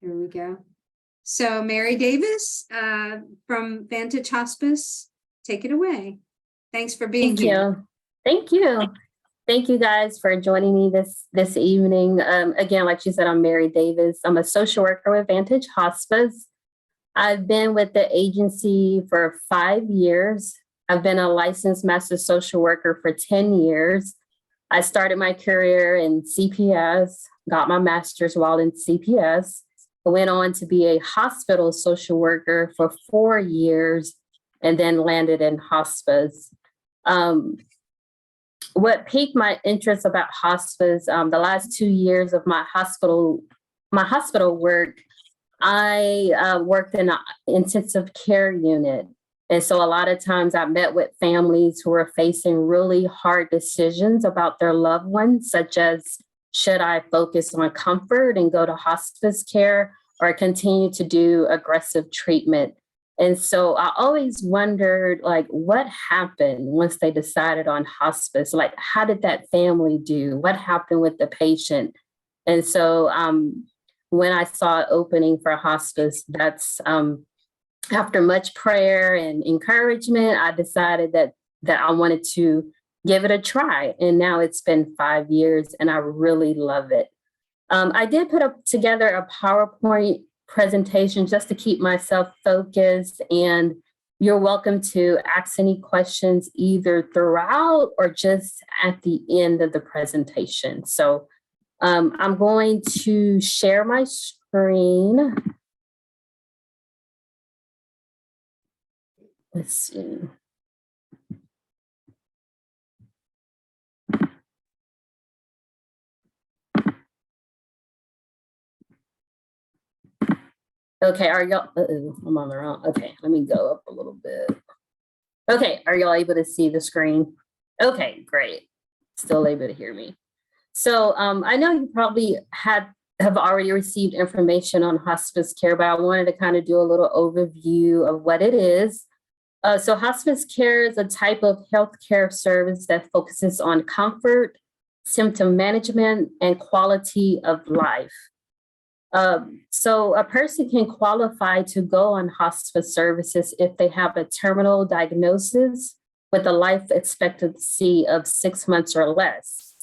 Here we go. So Mary Davis from Vantage Hospice, take it away. Thanks for being here. Thank you. Thank you guys for joining me this evening. Again, like she said, I'm Mary Davis. I'm a social worker with Vantage Hospice. I've been with the agency for 5 years. I've been a licensed master social worker for 10 years. I started my career in CPS, got my master's while in CPS. I went on to be a hospital social worker for 4 years and then landed in hospice. What piqued my interest about hospice, the last 2 years of my hospital work, I worked in an intensive care unit. And so a lot of times I met with families who were facing really hard decisions about their loved ones, such as, should I focus on comfort and go to hospice care or continue to do aggressive treatment? And so I always wondered, like, what happened once they decided on hospice? Like, how did that family do? What happened with the patient? And so when I saw opening for hospice, that's after much prayer and encouragement, I decided that I wanted to give it a try. And now it's been 5 years and I really love it. I did put together a PowerPoint presentation just to keep myself focused, and you're welcome to ask any questions either throughout or just at the end of the presentation. So I'm going to share my screen. Let's see. Okay, are y'all, I'm on the wrong, okay, let me go up a little bit. Okay, are y'all able to see the screen? Okay, great. Still able to hear me. So I know you probably have already received information on hospice care, but I wanted to kind of do a little overview of what it is. So hospice care is a type of healthcare service that focuses on comfort, symptom management, and quality of life. So a person can qualify to go on hospice services if they have a terminal diagnosis with a life expectancy of 6 months or less.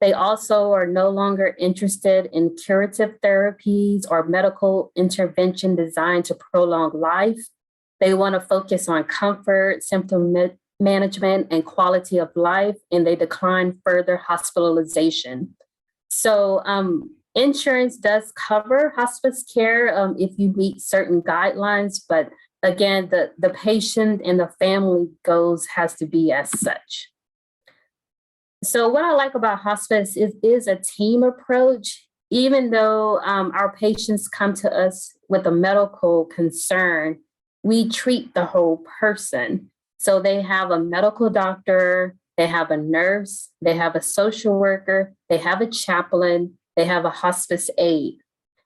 They also are no longer interested in curative therapies or medical intervention designed to prolong life. They want to focus on comfort, symptom management, and quality of life, and they decline further hospitalization. So insurance does cover hospice care if you meet certain guidelines, but again, the patient and the family goals has to be as such. So what I like about hospice is a team approach. Even though our patients come to us with a medical concern, we treat the whole person. So they have a medical doctor, they have a nurse, they have a social worker, they have a chaplain, they have a hospice aide.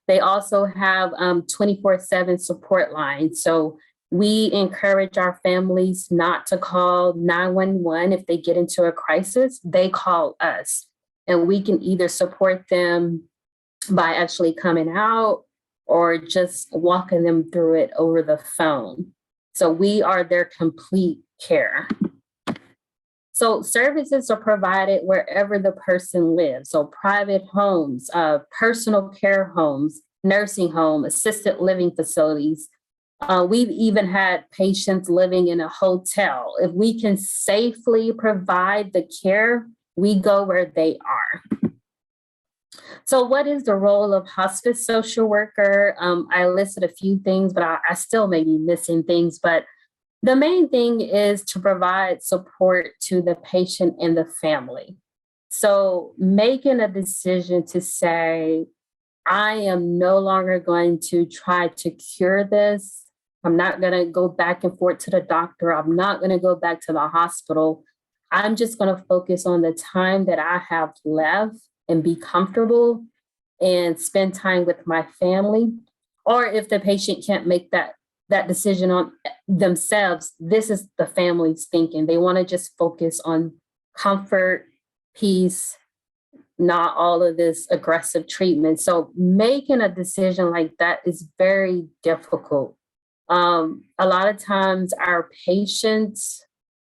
They also have 24/7 support lines. So we encourage our families not to call 911 if they get into a crisis. They call us, and we can either support them by actually coming out or just walking them through it over the phone. So we are their complete care. So services are provided wherever the person lives. So private homes, personal care homes, nursing home, assisted living facilities. We've even had patients living in a hotel. If we can safely provide the care, we go where they are. So what is the role of hospice social worker? I listed a few things, but I still may be missing things. But the main thing is to provide support to the patient and the family. So making a decision to say, I am no longer going to try to cure this. I'm not going to go back and forth to the doctor. I'm not going to go back to the hospital. I'm just going to focus on the time that I have left and be comfortable and spend time with my family. Or if the patient can't make that decision on themselves, this is the family's thinking. They want to just focus on comfort, peace, not all of this aggressive treatment. So making a decision like that is very difficult. A lot of times our patients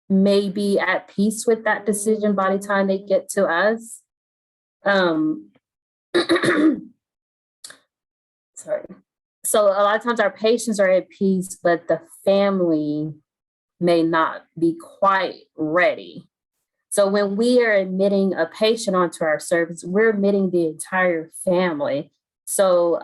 may be at peace with that decision by the time they get to us. Um, sorry. So a lot of times our patients are at peace, but the family may not be quite ready. So when we are admitting a patient onto our service, we're admitting the entire family. So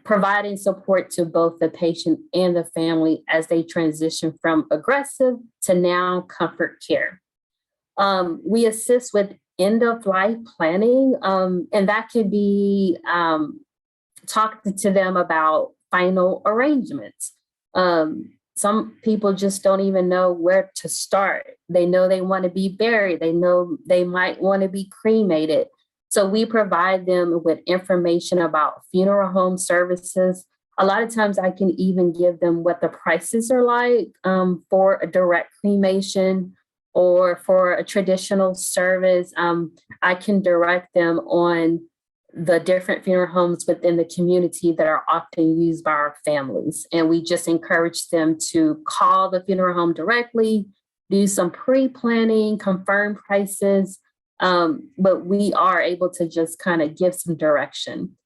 providing support to both the patient and the family as they transition from aggressive to now comfort care. We assist with end of life planning, and that could be talking to them about final arrangements. Some people just don't even know where to start. They know they want to be buried. They know they might want to be cremated. So we provide them with information about funeral home services. A lot of times I can even give them what the prices are like for a direct cremation or for a traditional service. I can direct them on the different funeral homes within the community that are often used by our families. And we just encourage them to call the funeral home directly, do some pre-planning, confirm prices, but we are able to just kind of give some direction.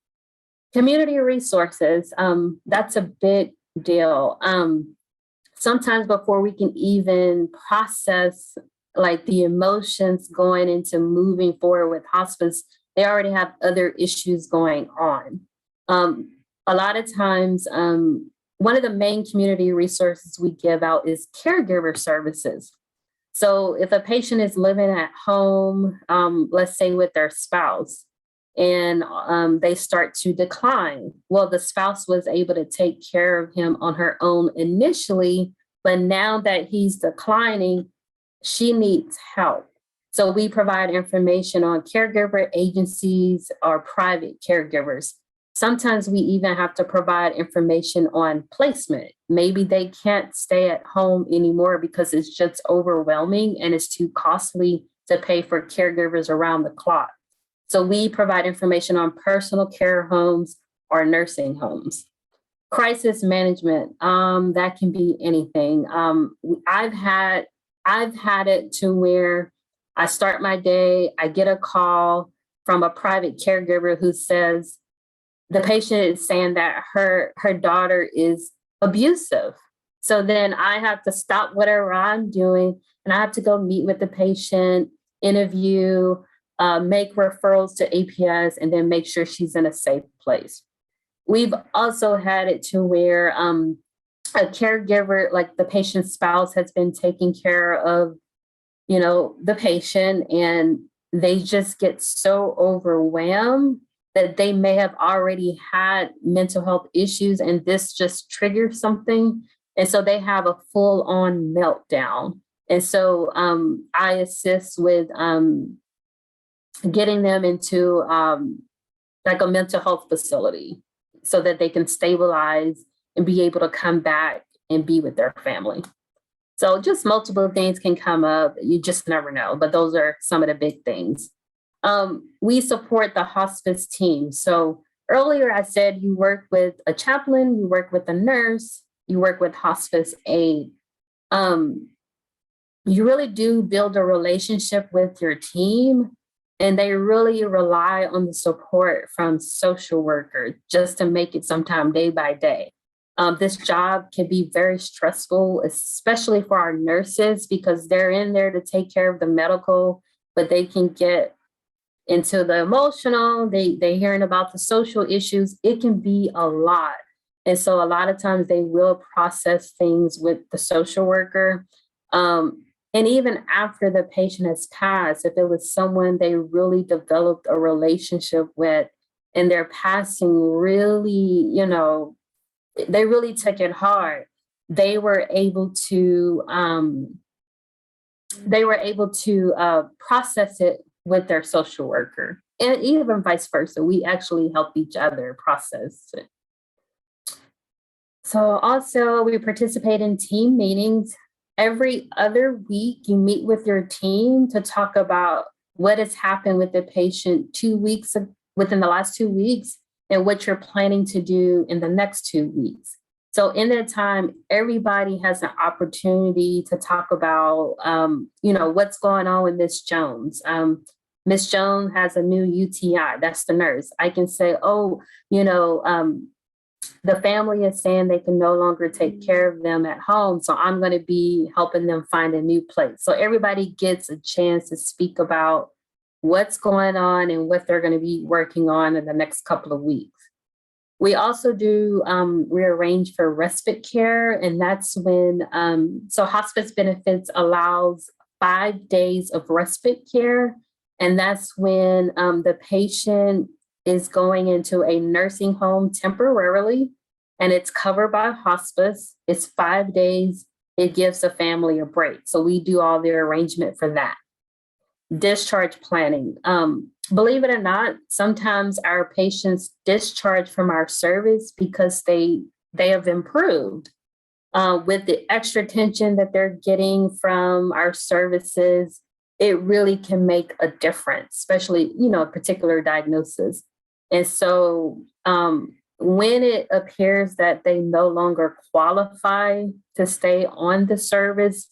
Community resources, that's a big deal. Sometimes before we can even process like the emotions going into moving forward with hospice, they already have other issues going on. A lot of times, one of the main community resources we give out is caregiver services. So if a patient is living at home, let's say with their spouse, and they start to decline, well, the spouse was able to take care of him on her own initially, but now that he's declining, she needs help. So we provide information on caregiver agencies or private caregivers. Sometimes we even have to provide information on placement. Maybe they can't stay at home anymore because it's just overwhelming and it's too costly to pay for caregivers around the clock. So we provide information on personal care homes or nursing homes. Crisis management, that can be anything. I've had it to where I start my day, I get a call from a private caregiver who says the patient is saying that her daughter is abusive. So then I have to stop whatever I'm doing and I have to go meet with the patient, interview, make referrals to APS, and then make sure she's in a safe place. We've also had it to where a caregiver, like the patient's spouse, has been taking care of the patient, and they just get so overwhelmed that they may have already had mental health issues and this just triggers something. And so they have a full-on meltdown. And so I assist with getting them into like a mental health facility so that they can stabilize and be able to come back and be with their family. So just multiple things can come up. You just never know, but those are some of the big things. We support the hospice team. So earlier I said you work with a chaplain, you work with a nurse, you work with hospice aide. You really do build a relationship with your team, and they really rely on the support from social workers just to make it sometime day by day. This job can be very stressful, especially for our nurses, because they're in there to take care of the medical, but they can get into the emotional, they hearing about the social issues. It can be a lot. And so a lot of times they will process things with the social worker. And even after the patient has passed, if it was someone they really developed a relationship with and their passing really, they really took it hard. They were able to process it with their social worker, and even vice versa. We actually help each other process it. So also we participate in team meetings. Every other week, you meet with your team to talk about what has happened with the patient within the last 2 weeks, and what you're planning to do in the next 2 weeks. So in that time, everybody has an opportunity to talk about, what's going on with Miss Jones. Miss Jones has a new UTI. That's the nurse. I can say, the family is saying they can no longer take care of them at home. So I'm going to be helping them find a new place. So everybody gets a chance to speak about what's going on and what they're going to be working on in the next couple of weeks. We also do rearrange for respite care, and that's when, so hospice benefits allows 5 days of respite care, and that's when the patient is going into a nursing home temporarily, and it's covered by hospice. It's 5 days. It gives the family a break. So we do all the arrangement for that. Discharge planning. Believe it or not, sometimes our patients discharge from our service because they have improved. With the extra attention that they're getting from our services, it really can make a difference, especially, a particular diagnosis. And so when it appears that they no longer qualify to stay on the service,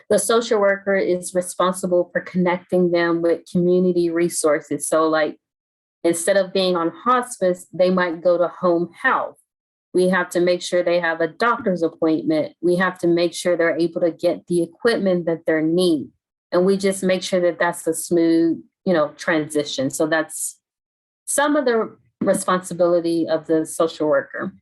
the social worker is responsible for connecting them with community resources. So like, instead of being on hospice, they might go to home health. We have to make sure they have a doctor's appointment. We have to make sure they're able to get the equipment that they need. And we just make sure that that's a smooth, transition. So that's some of the responsibility of the social worker.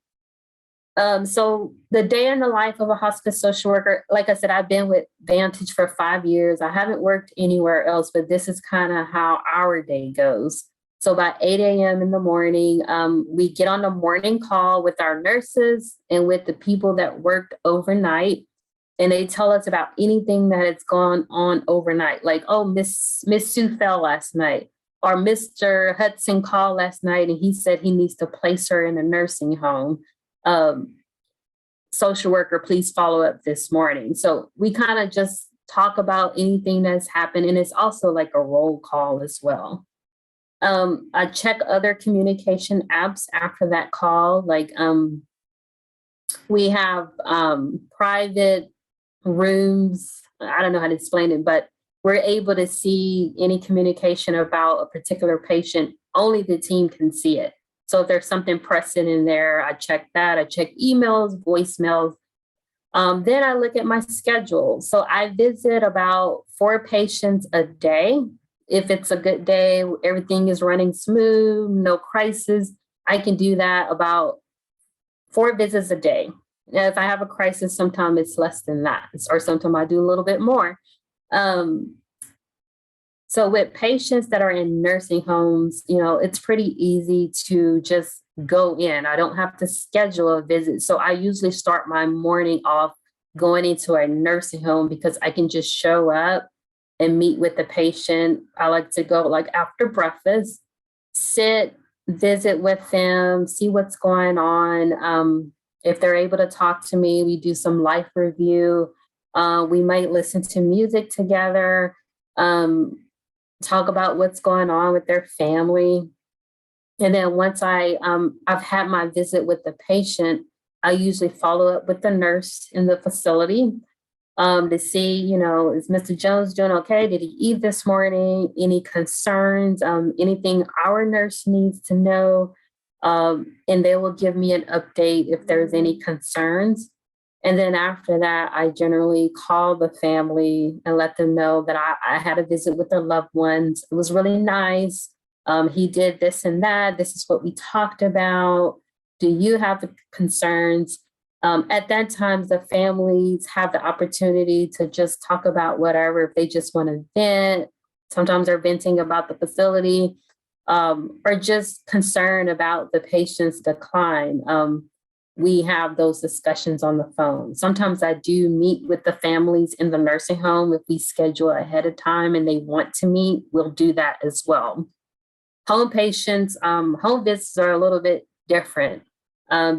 So the day in the life of a hospice social worker, like I said, I've been with Vantage for 5 years. I haven't worked anywhere else, but this is kind of how our day goes. So by 8 a.m. in the morning, we get on a morning call with our nurses and with the people that worked overnight. And they tell us about anything that has gone on overnight. Like, oh, Miss Sue fell last night, or Mr. Hudson called last night and he said he needs to place her in a nursing home. Social worker, please follow up this morning. So we kind of just talk about anything that's happened. And it's also like a roll call as well. I check other communication apps after that call. Like we have private rooms. I don't know how to explain it, but we're able to see any communication about a particular patient. Only the team can see it. So if there's something pressing in there, I check that. I check emails, voicemails. Then I look at my schedule. So I visit about 4 patients a day. If it's a good day, everything is running smooth, no crisis, I can do that about 4 visits a day. Now, if I have a crisis, sometimes it's less than that, or sometimes I do a little bit more. So with patients that are in nursing homes, it's pretty easy to just go in. I don't have to schedule a visit. So I usually start my morning off going into a nursing home because I can just show up and meet with the patient. I like to go like after breakfast, sit, visit with them, see what's going on. If they're able to talk to me, we do some life review. We might listen to music together. Talk about what's going on with their family. And then once I've had my visit with the patient, I usually follow up with the nurse in the facility to see, is Mr. Jones doing okay? Did he eat this morning? Any concerns? Anything our nurse needs to know? And they will give me an update if there's any concerns. And then after that, I generally call the family and let them know that I had a visit with their loved ones. It was really nice. He did this and that. This is what we talked about. Do you have concerns? At that time, the families have the opportunity to just talk about whatever, if they just want to vent. Sometimes they're venting about the facility or just concerned about the patient's decline. We have those discussions on the phone. Sometimes I do meet with the families in the nursing home. If we schedule ahead of time and they want to meet, we'll do that as well. Home patients, home visits are a little bit different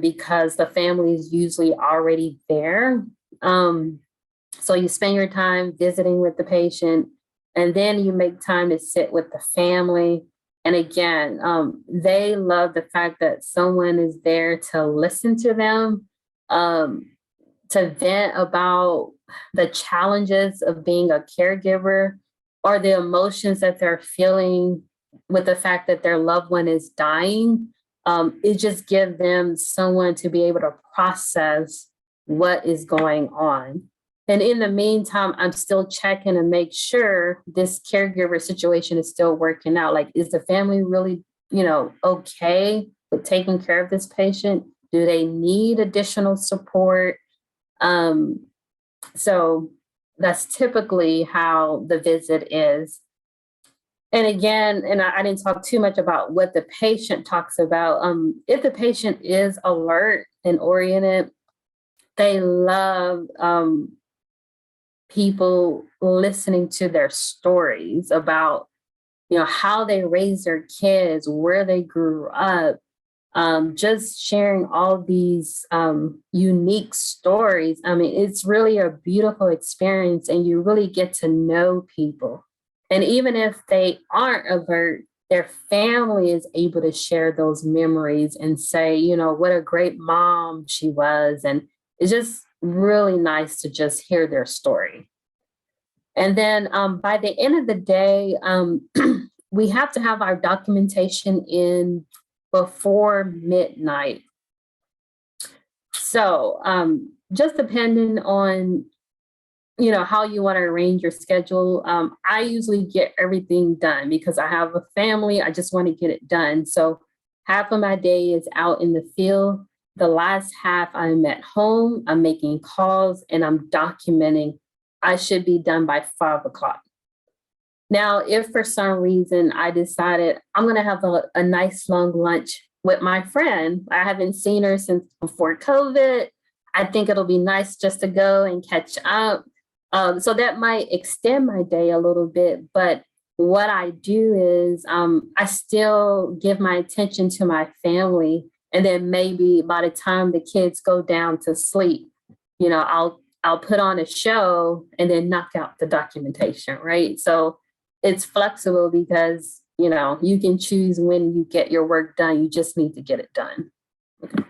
because the family is usually already there. So you spend your time visiting with the patient, And then you make time to sit with the family. And again, they love the fact that someone is there to listen to them, to vent about the challenges of being a caregiver or the emotions that they're feeling with the fact that their loved one is dying. It just gives them someone to be able to process what is going on. And in the meantime, I'm still checking to make sure this caregiver situation is still working out. Like, is the family really, okay with taking care of this patient? Do they need additional support? So that's typically how the visit is. And again, and I didn't talk too much about what the patient talks about. If the patient is alert and oriented, they love people listening to their stories about, how they raised their kids, where they grew up, just sharing all these unique stories. I mean, it's really a beautiful experience, and you really get to know people. And even if they aren't alert, their family is able to share those memories and say, what a great mom she was. And it's just really nice to just hear their story. And then by the end of the day, we have to have our documentation in before midnight. So just depending on, how you want to arrange your schedule. I usually get everything done because I have a family. I just want to get it done. So half of my day is out in the field. The last half I'm at home, I'm making calls and I'm documenting. I should be done by 5:00. Now, if for some reason I decided I'm going to have a nice long lunch with my friend, I haven't seen her since before COVID. I think it'll be nice just to go and catch up. So that might extend my day a little bit. But what I do is I still give my attention to my family. And then maybe by the time the kids go down to sleep, I'll put on a show and then knock out the documentation, right? So it's flexible because, you can choose when you get your work done. You just need to get it done. Okay.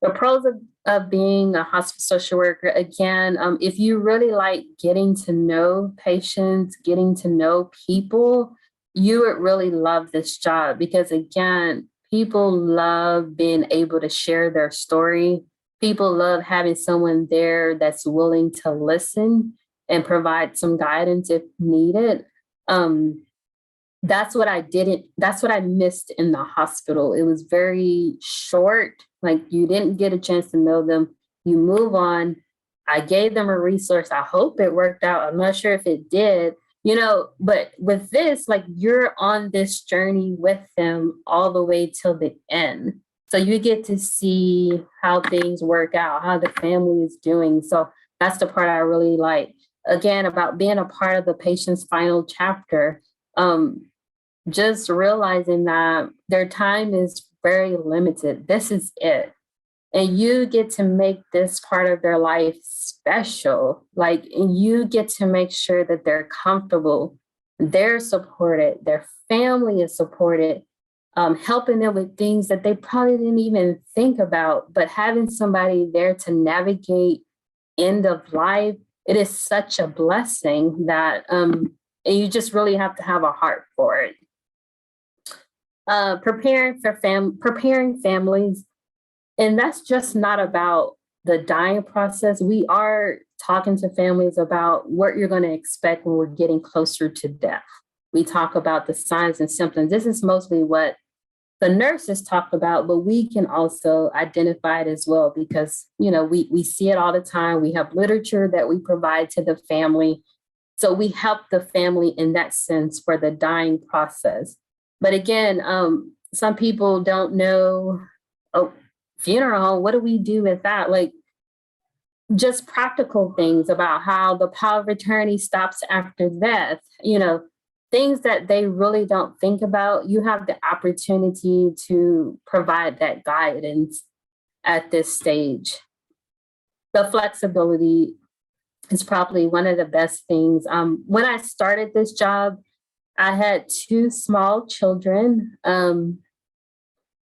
The pros of being a hospice social worker, again, if you really like getting to know patients, getting to know people, you would really love this job because, again, people love being able to share their story. People love having someone there that's willing to listen and provide some guidance if needed. That's what I missed in the hospital. It was very short. Like, you didn't get a chance to know them. You move on. I gave them a resource. I hope it worked out. I'm not sure if it did, but with this, like, you're on this journey with them all the way till the end. So you get to see how things work out, how the family is doing. So that's the part I really like. Again, about being a part of the patient's final chapter. Just realizing that their time is very limited. This is it. And you get to make this part of their life special. Like, and you get to make sure that they're comfortable, they're supported, their family is supported, helping them with things that they probably didn't even think about, but having somebody there to navigate end of life, it is such a blessing that, and you just really have to have a heart for it. Preparing families, and that's just not about the dying process. We are talking to families about what you're going to expect when we're getting closer to death. We talk about the signs and symptoms. This is mostly what the nurses talk about, but we can also identify it as well because, we see it all the time. We have literature that we provide to the family. So we help the family in that sense for the dying process. But again, some people don't know, funeral home, what do we do with that? Like, just practical things about how the power of attorney stops after death, things that they really don't think about. You have the opportunity to provide that guidance at this stage. The flexibility is probably one of the best things. When I started this job, I had two small children. And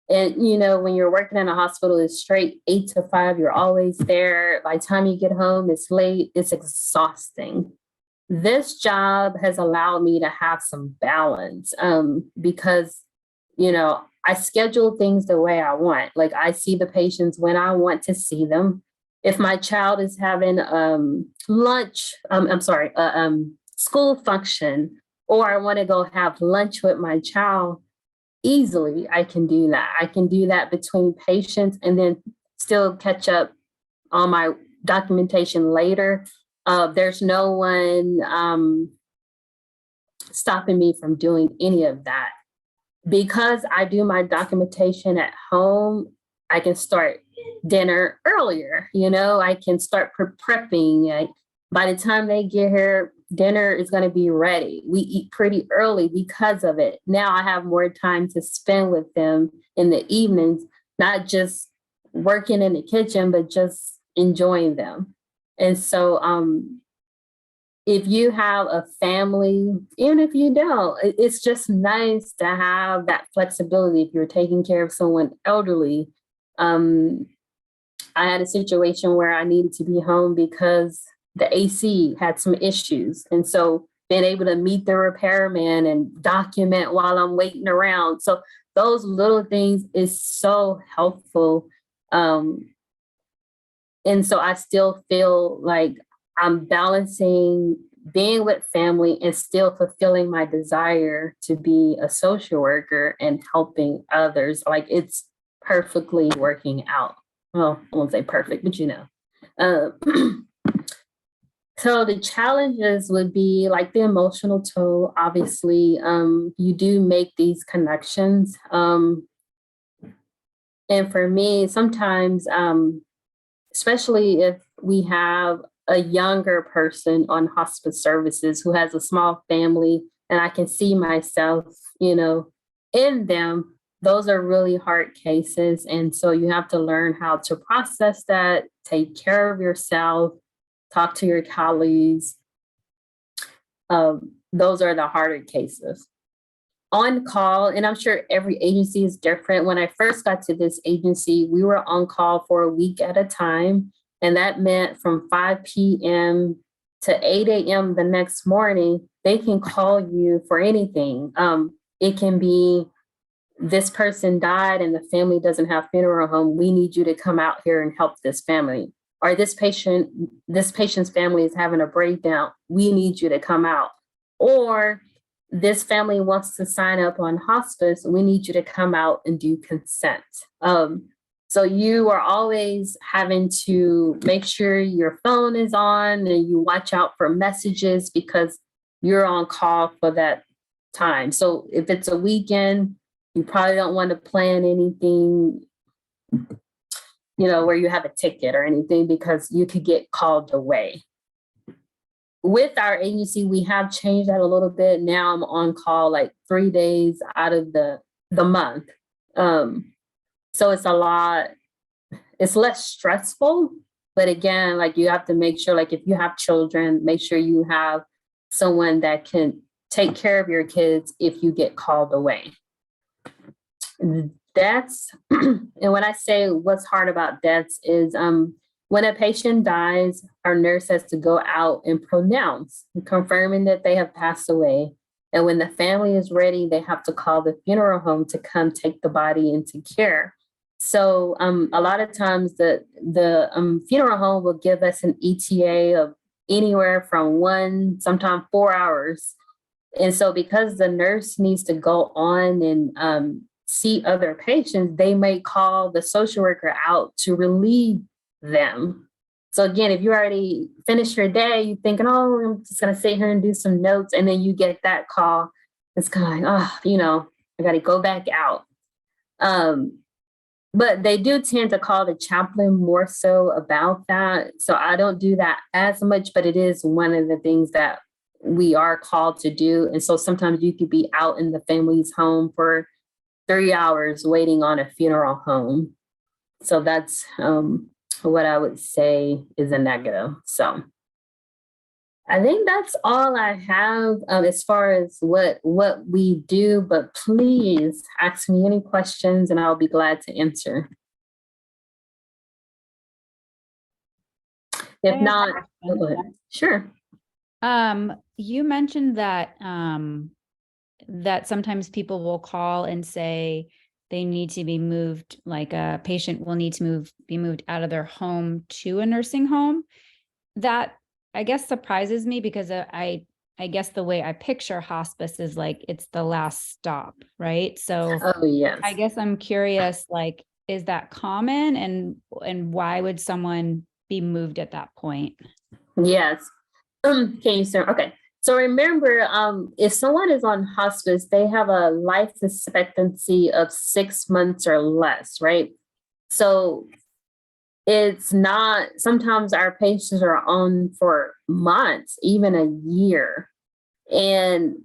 when you're working in a hospital, it's straight 8 to 5. You're always there. By the time you get home, it's late. It's exhausting. This job has allowed me to have some balance because, I schedule things the way I want. Like I see the patients when I want to see them. If my child is having school function, or I want to go have lunch with my child, easily I can do that. I can do that between patients and then still catch up on my documentation later. There's no one stopping me from doing any of that. Because I do my documentation at home, I can start dinner earlier. I can start prepping. By the time they get here, dinner is going to be ready. We eat pretty early because of it. Now I have more time to spend with them in the evenings, not just working in the kitchen, but just enjoying them. And so if you have a family, even if you don't, it's just nice to have that flexibility. If you're taking care of someone elderly, I had a situation where I needed to be home because the AC had some issues. And so being able to meet the repairman and document while I'm waiting around. So those little things is so helpful. And so I still feel like I'm balancing being with family and still fulfilling my desire to be a social worker and helping others. Like it's perfectly working out. Well, I won't say perfect, but So the challenges would be like the emotional toll. Obviously, you do make these connections. And for me, sometimes, especially if we have a younger person on hospice services who has a small family, and I can see myself, in them, those are really hard cases. And so you have to learn how to process that, take care of yourself, talk to your colleagues. Those are the harder cases. On call, and I'm sure every agency is different. When I first got to this agency, we were on call for a week at a time. And that meant from 5 p.m. to 8 a.m. the next morning, they can call you for anything. It can be this person died and the family doesn't have funeral home. We need you to come out here and help this family. Or this patient's family is having a breakdown. We need you to come out. Or this family wants to sign up on hospice. We need you to come out and do consent. So you are always having to make sure your phone is on and you watch out for messages because you're on call for that time. So if it's a weekend, you probably don't want to plan anything, where you have a ticket or anything because you could get called away. With our agency, we have changed that a little bit. Now I'm on call like 3 days out of the month. So it's it's less stressful, but again, like you have to make sure, like if you have children, make sure you have someone that can take care of your kids if you get called away. Deaths, and when I say what's hard about deaths is when a patient dies, our nurse has to go out and pronounce, confirming that they have passed away. And when the family is ready, they have to call the funeral home to come take the body into care. So a lot of times the funeral home will give us an ETA of anywhere from 1, sometimes 4 hours. And so because the nurse needs to go on and see other patients, they may call the social worker out to relieve them. So again, if you already finished your day, you're thinking, oh, I'm just going to sit here and do some notes. And then you get that call. It's kind of like, I got to go back out. But they do tend to call the chaplain more so about that. So I don't do that as much, but it is one of the things that we are called to do. And so sometimes you could be out in the family's home for 3 hours waiting on a funeral home. So that's what I would say is a negative. So I think that's all I have as far as what we do, but please ask me any questions and I'll be glad to answer. I If have a not, question. go ahead. Sure. You mentioned that that sometimes people will call and say they need to be moved, like a patient will need to be moved out of their home to a nursing home. That, I guess, surprises me because I guess the way I picture hospice is like it's the last stop, right? So Oh, yes. I guess I'm curious, like, is that common, and why would someone be moved at that point? Yes. Can you, sir? Okay. So remember, if someone is on hospice, they have a life expectancy of 6 months or less, right? So it's not, sometimes our patients are on for months, even a year. And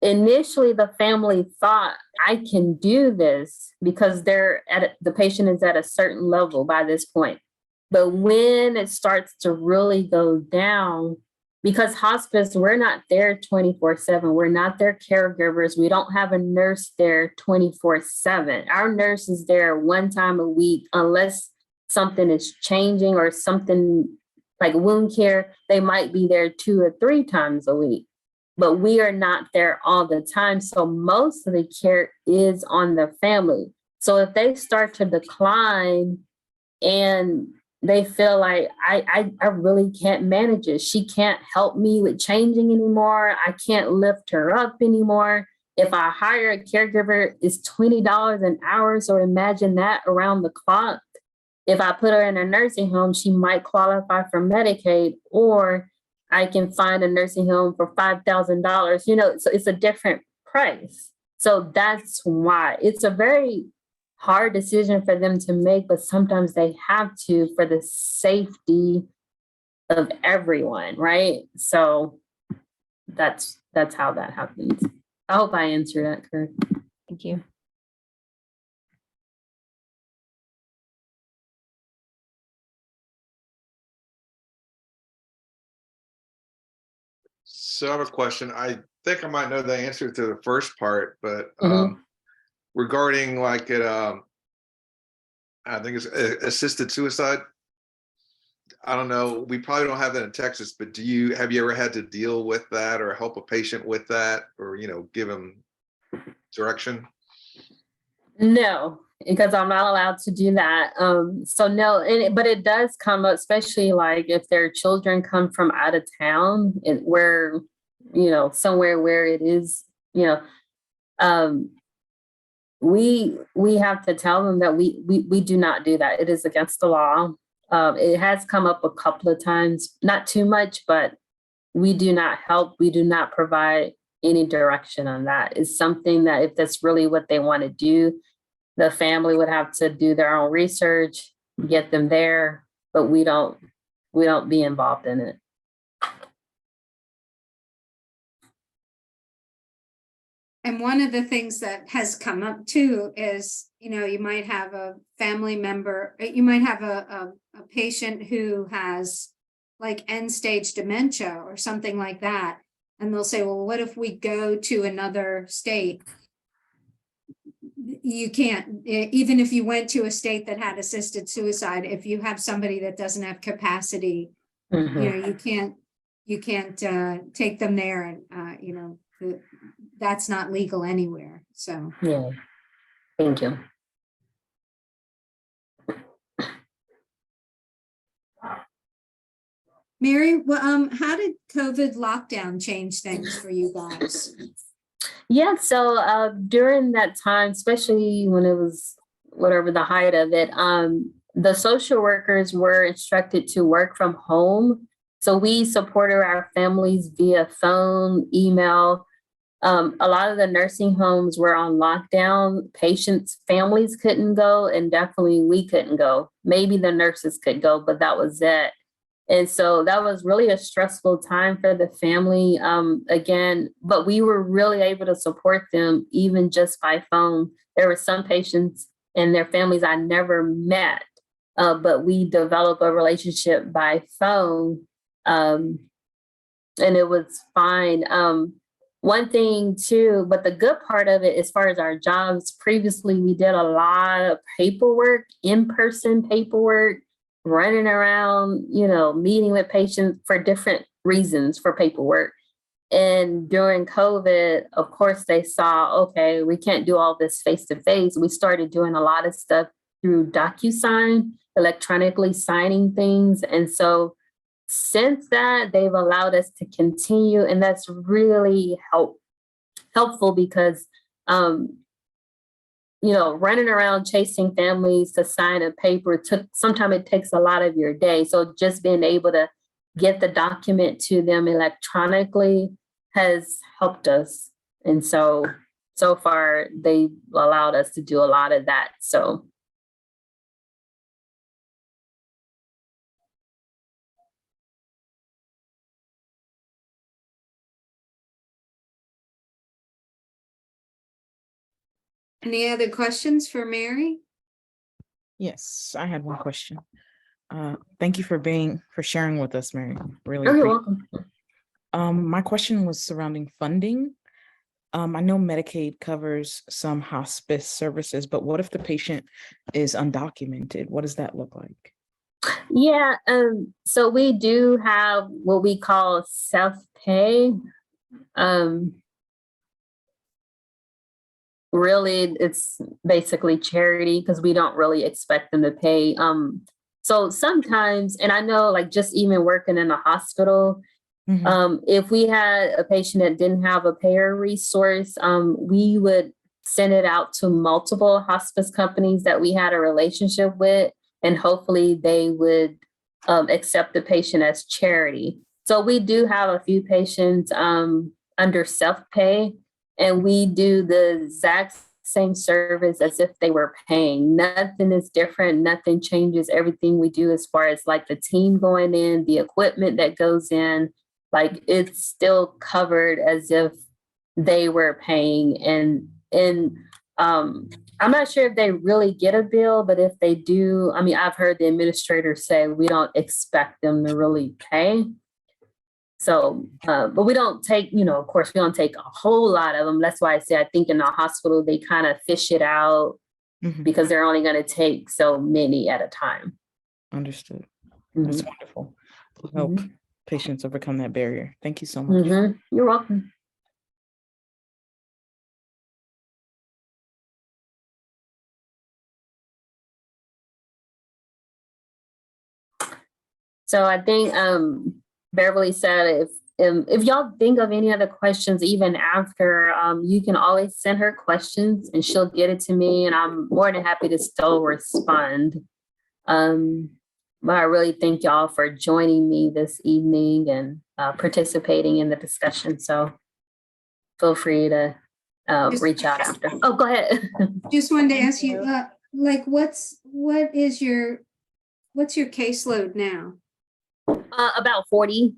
initially the family thought, I can do this because the patient is at a certain level by this point. But when it starts to really go down, because hospice, we're not there 24/7. We're not their caregivers. We don't have a nurse there 24/7. Our nurse is there one time a week, unless something is changing or something like wound care, they might be there 2 or 3 times a week. But we are not there all the time. So most of the care is on the family. So if they start to decline and they feel like I really can't manage it. She can't help me with changing anymore. I can't lift her up anymore. If I hire a caregiver, it's $20 an hour. So imagine that around the clock. If I put her in a nursing home, she might qualify for Medicaid, or I can find a nursing home for $5,000. So it's a different price. So that's why it's a very hard decision for them to make, but sometimes they have to for the safety of everyone, right? So that's how that happens. I hope I answered that, Kurt. Thank you. So I have a question. I think I might know the answer to the first part, but Mhm. regarding like it, I think it's assisted suicide. I don't know. We probably don't have that in Texas, but have you ever had to deal with that or help a patient with that, or give them direction? No, because I'm not allowed to do that. So no, but it does come up, especially like if their children come from out of town and where, somewhere where it is, um, we have to tell them that we do not do that. It is against the law. It has come up a couple of times, not too much, but we do not help. We do not provide any direction on that. It's something that if that's really what they want to do, the family would have to do their own research, get them there, but we don't be involved in it. And one of the things that has come up too is, you might have a family member, you might have a patient who has like end stage dementia or something like that. And they'll say, well, what if we go to another state? You can't, even if you went to a state that had assisted suicide, if you have somebody that doesn't have capacity, Mhm. you can't take them there, and that's not legal anywhere. So Yeah, thank you. Mary, well, how did COVID lockdown change things for you guys? Yeah, so during that time, especially when it was whatever the height of it, the social workers were instructed to work from home. So we supported our families via phone, email. A lot of the nursing homes were on lockdown. Patients' families couldn't go, and definitely we couldn't go. Maybe the nurses could go, but that was it. And so that was really a stressful time for the family. Again, but we were really able to support them even just by phone. There were some patients and their families I never met, but we developed a relationship by phone. and it was fine. One thing too, but the good part of it, as far as our jobs, previously we did a lot of paperwork, in-person paperwork, running around, meeting with patients for different reasons for paperwork. And during COVID, of course, they saw, okay, we can't do all this face-to-face. We started doing a lot of stuff through DocuSign, electronically signing things. And so since that, they've allowed us to continue. And that's really helpful because, running around chasing families to sign a paper sometimes it takes a lot of your day. So just being able to get the document to them electronically has helped us. And so far they allowed us to do a lot of that. So. Any other questions for Mary? Yes, I had one question. Thank you for sharing with us, Mary. Really You're appreciate welcome. My question was surrounding funding. I know Medicaid covers some hospice services, but what if the patient is undocumented? What does that look like? Yeah, so we do have what we call self-pay. Really, it's basically charity because we don't really expect them to pay. So sometimes, and I know like just even working in a hospital, if we had a patient that didn't have a payer resource, we would send it out to multiple hospice companies that we had a relationship with, and hopefully they would accept the patient as charity. So we do have a few patients under self-pay, and we do the exact same service as if they were paying. Nothing is different. Nothing changes. Everything we do as far as like the team going in, the equipment that goes in, like it's still covered as if they were paying. And I'm not sure if they really get a bill, but if they do, I mean, I've heard the administrator say we don't expect them to really pay. So, but we don't take, of course, we don't take a whole lot of them. That's why I say I think in the hospital, they kind of fish it out because they're only going to take so many at a time. Understood. That's wonderful. To help patients overcome that barrier. Thank you so much. You're welcome. So I think Beverly said if y'all think of any other questions, even after, you can always send her questions and she'll get it to me, and I'm more than happy to still respond. But I really thank y'all for joining me this evening and participating in the discussion. So feel free to reach out after. Oh, go ahead. Just wanted to ask you, like, what's your caseload now? About 40.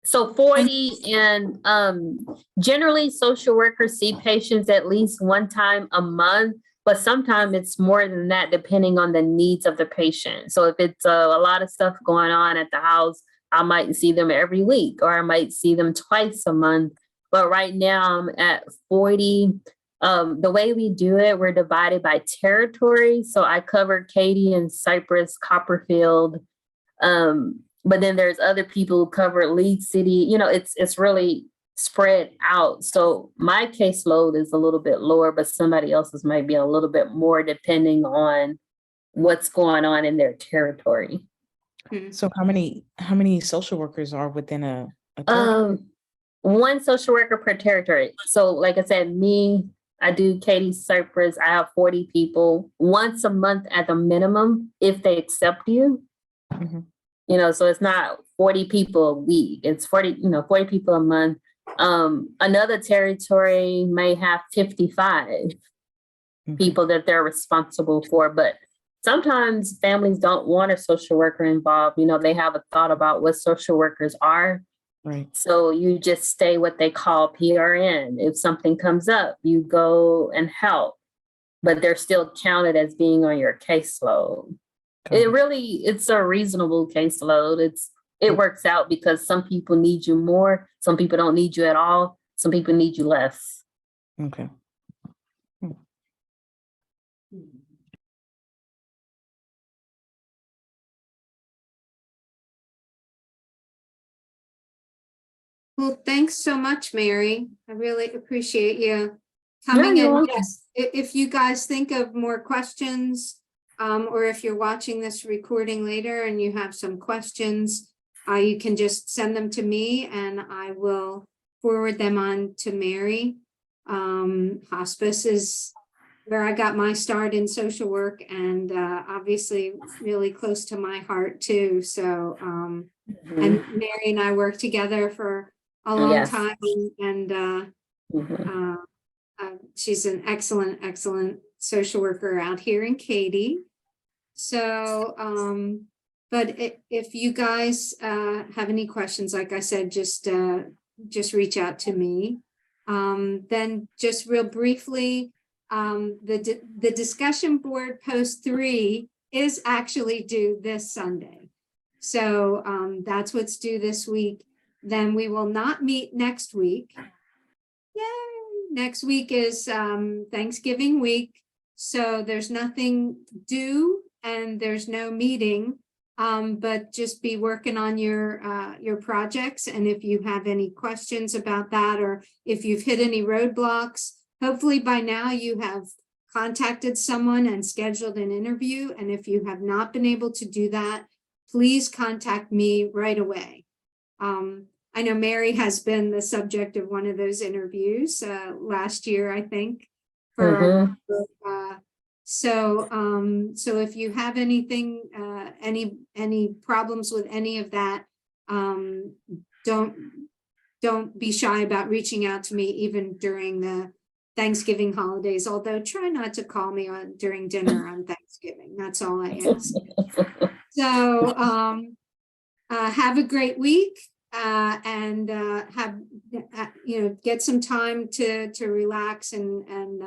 So 40, and generally social workers see patients at least one time a month, but sometimes it's more than that depending on the needs of the patient. So if it's a lot of stuff going on at the house, I might see them every week, or I might see them twice a month. But right now I'm at 40. The way we do it, we're divided by territory. So I cover Katy and Cypress, Copperfield. But then there's other people who cover League City. It's really spread out. So my caseload is a little bit lower, but somebody else's might be a little bit more depending on what's going on in their territory. So how many social workers are within a territory? One social worker per territory. So like I said, I do Katy, Cypress. I have 40 people once a month at the minimum if they accept you. So it's not 40 people a week. It's 40 people a month. Another territory may have 55 people that they're responsible for, but sometimes families don't want a social worker involved. They have a thought about what social workers are. Right. So you just stay what they call PRN. If something comes up, you go and help, but they're still counted as being on your caseload. It's a reasonable caseload. it works out because some people need you more, some people don't need you at all, some people need you less. Okay. Well, thanks so much, Mary. I really appreciate you coming you're in. welcome. Yes, if you guys think of more questions, or if you're watching this recording later and you have some questions, you can just send them to me and I will forward them on to Mary. Hospice is where I got my start in social work and obviously really close to my heart too. So, Mhm. and Mary and I worked together for a long Yes. time and Mhm. she's an excellent social worker out here in Katy. So, but if you guys have any questions, like I said, just reach out to me. Then just real briefly, the discussion board post 3 is actually due this Sunday. So that's what's due this week. Then we will not meet next week. Yay! Next week is Thanksgiving week. So there's nothing due and there's no meeting. But just be working on your projects. And if you have any questions about that, or if you've hit any roadblocks, hopefully by now you have contacted someone and scheduled an interview. And if you have not been able to do that, please contact me right away. I know Mary has been the subject of one of those interviews last year, I think. Mhm. So if you have anything, any problems with any of that, don't be shy about reaching out to me even during the Thanksgiving holidays, although try not to call me during dinner on Thanksgiving. That's all I ask. So have a great week and have get some time to relax and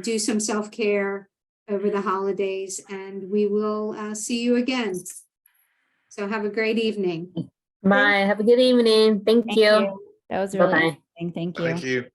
do some self-care over the holidays, and we will see you again. So have a great evening. Bye. Have a good evening. Thank Thank you. you. That was really Bye-bye. interesting. Thank you. Thank you.